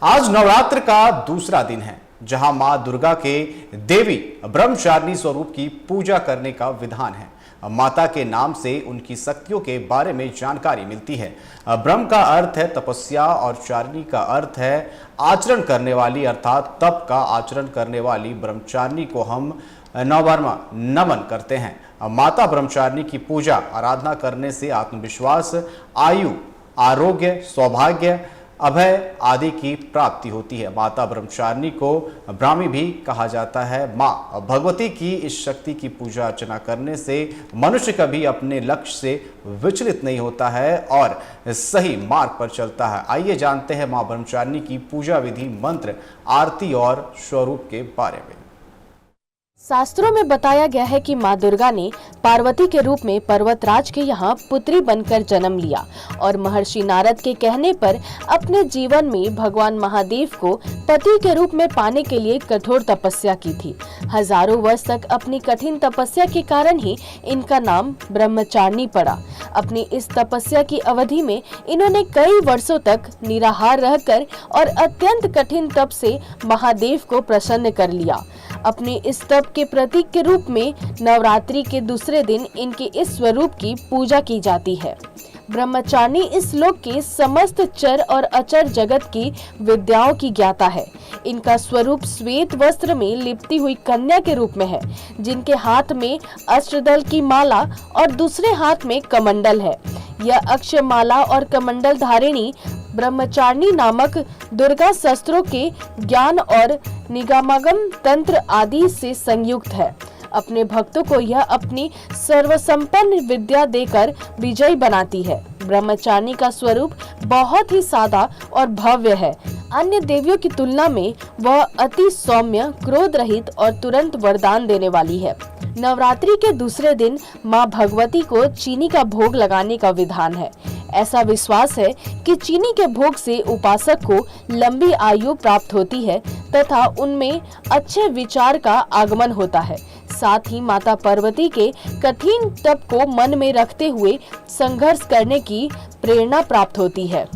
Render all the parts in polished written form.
आज नवरात्र का दूसरा दिन है, जहां मां दुर्गा के देवी ब्रह्मचारिणी स्वरूप की पूजा करने का विधान है। माता के नाम से उनकी शक्तियों के बारे में जानकारी मिलती है। ब्रह्म का अर्थ है तपस्या और चारिणी का अर्थ है आचरण करने वाली, अर्थात तप का आचरण करने वाली ब्रह्मचारिणी को हम नववर्मा नमन करते हैं। माता ब्रह्मचारिणी की पूजा आराधना करने से आत्मविश्वास, आयु, आरोग्य, सौभाग्य, अभय आदि की प्राप्ति होती है। माता ब्रह्मचारिणी को ब्राह्मी भी कहा जाता है। माँ भगवती की इस शक्ति की पूजा अर्चना करने से मनुष्य कभी अपने लक्ष्य से विचलित नहीं होता है और सही मार्ग पर चलता है। आइए जानते हैं माँ ब्रह्मचारिणी की पूजा विधि, मंत्र, आरती और स्वरूप के बारे में। शास्त्रों में बताया गया है कि माँ दुर्गा ने पार्वती के रूप में पर्वतराज के यहाँ पुत्री बनकर जन्म लिया और महर्षि नारद के कहने पर अपने जीवन में भगवान महादेव को पति के रूप में पाने के लिए कठोर तपस्या की थी। हजारों वर्ष तक अपनी कठिन तपस्या के कारण ही इनका नाम ब्रह्मचारिणी पड़ा। अपनी इस तपस्या की अवधि में इन्होंने कई वर्षों तक निराहार रहकर और अत्यंत कठिन तप से महादेव को प्रसन्न कर लिया। अपने इस तप के प्रतीक के रूप में नवरात्रि के दूसरे दिन इनके इस स्वरूप की पूजा की जाती है। ब्रह्मचारिणी इस लोक के समस्त चर और अचर जगत की विद्याओं की ज्ञाता है। इनका स्वरूप श्वेत वस्त्र में लिपटी हुई कन्या के रूप में है, जिनके हाथ में अष्टदल की माला और दूसरे हाथ में कमंडल है। यह अक्षमाला और कमंडल धारिणी ब्रह्मचारिणी नामक दुर्गा शस्त्रों के ज्ञान और निगमागम तंत्र आदि से संयुक्त है। अपने भक्तों को यह अपनी सर्वसंपन्न विद्या देकर विजयी बनाती है। ब्रह्मचारिणी का स्वरूप बहुत ही सादा और भव्य है। अन्य देवियों की तुलना में वह अति सौम्य, क्रोध रहित और तुरंत वरदान देने वाली है। नवरात्रि के दूसरे दिन माँ भगवती को चीनी का भोग लगाने का विधान है। ऐसा विश्वास है कि चीनी के भोग से उपासक को लंबी आयु प्राप्त होती है तथा उनमें अच्छे विचार का आगमन होता है। साथ ही माता पार्वती के कठिन तप को मन में रखते हुए संघर्ष करने की प्रेरणा प्राप्त होती है।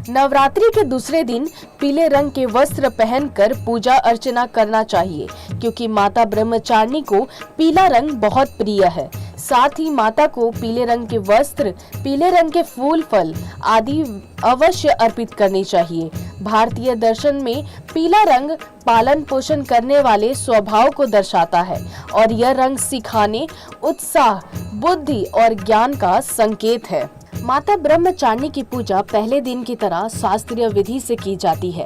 नवरात्रि के दूसरे दिन पीले रंग के वस्त्र पहनकर पूजा अर्चना करना चाहिए, क्योंकि माता ब्रह्मचारिणी को पीला रंग बहुत प्रिय है। साथ ही माता को पीले रंग के वस्त्र, पीले रंग के फूल, फल आदि अवश्य अर्पित करनी चाहिए। भारतीय दर्शन में पीला रंग पालन पोषण करने वाले स्वभाव को दर्शाता है और यह रंग सिखाने, उत्साह, बुद्धि और ज्ञान का संकेत है। माता ब्रह्मचारिणी की पूजा पहले दिन की तरह शास्त्रीय विधि से की जाती है।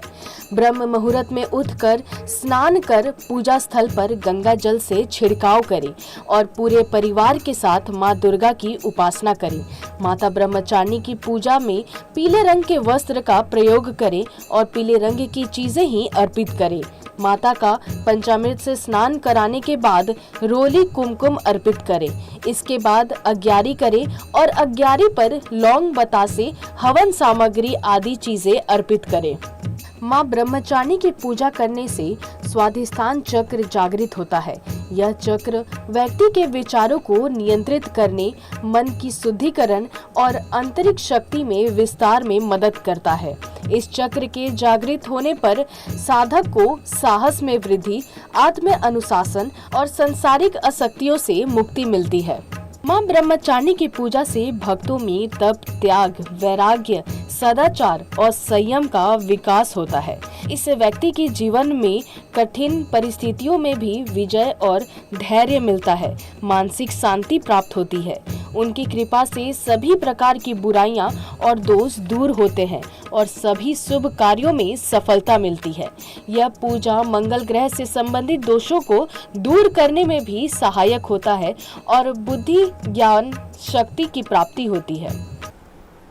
ब्रह्म मुहूर्त में उठकर स्नान कर पूजा स्थल पर गंगा जल से छिड़काव करें और पूरे परिवार के साथ माँ दुर्गा की उपासना करें। माता ब्रह्मचारिणी की पूजा में पीले रंग के वस्त्र का प्रयोग करें और पीले रंग की चीजें ही अर्पित करें। माता का पंचामृत से स्नान कराने के बाद रोली कुमकुम अर्पित करें। इसके बाद अग्यारी करें और अग्यारी पर लौंग, बतासे, हवन सामग्री आदि चीजें अर्पित करें। माँ ब्रह्मचारिणी की पूजा करने से स्वाधिष्ठान चक्र जागृत होता है। यह चक्र व्यक्ति के विचारों को नियंत्रित करने, मन की शुद्धिकरण और आंतरिक शक्ति में विस्तार में मदद करता है। इस चक्र के जागृत होने पर साधक को साहस में वृद्धि, आत्म अनुशासन और सांसारिक आसक्तियों से मुक्ति मिलती है। माँ ब्रह्मचारिणी की पूजा से भक्तों में तप, त्याग, वैराग्य, सदाचार और संयम का विकास होता है। इससे व्यक्ति के जीवन में कठिन परिस्थितियों में भी विजय और धैर्य मिलता है। मानसिक शांति प्राप्त होती है। उनकी कृपा से सभी प्रकार की बुराइयां और दोष दूर होते हैं और सभी शुभ कार्यों में सफलता मिलती है। यह पूजा मंगल ग्रह से संबंधित दोषों को दूर करने में भी सहायक होता है और बुद्धि, ज्ञान, शक्ति की प्राप्ति होती है।